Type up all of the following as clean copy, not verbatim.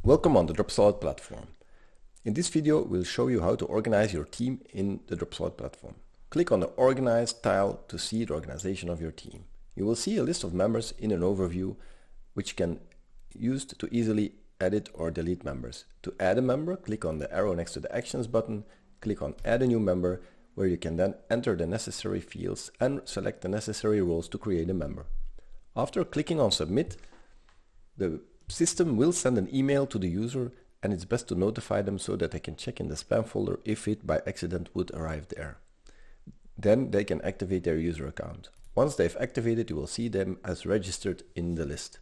Welcome on the Dropsolid platform. In this video, we'll show you how to organize your team in the Dropsolid platform. Click on the Organize tile to see the organization of your team. You will see a list of members in an overview, which can be used to easily edit or delete members. To add a member, click on the arrow next to the Actions button, click on Add a new member, where you can then enter the necessary fields and select the necessary roles to create a member. After clicking on Submit, the system will send an email to the user, and it's best to notify them so that they can check in the spam folder if it by accident would arrive there. Then they can activate their user account. Once they've activated, you will see them as registered in the list.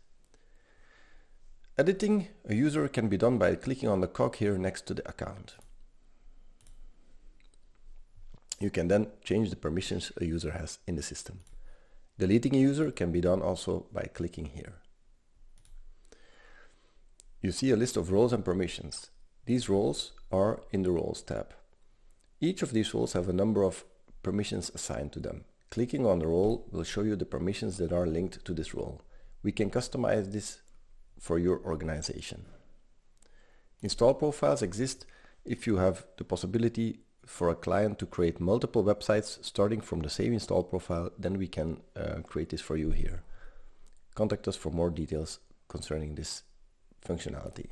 Editing a user can be done by clicking on the cog here next to the account. You can then change the permissions a user has in the system. Deleting a user can be done also by clicking here. You see a list of roles and permissions. These roles are in the Roles tab. Each of these roles have a number of permissions assigned to them. Clicking on the role will show you the permissions that are linked to this role. We can customize this for your organization. Install profiles exist if you have the possibility for a client to create multiple websites starting from the same install profile. Then we can create this for you here. Contact us for more details concerning this functionality.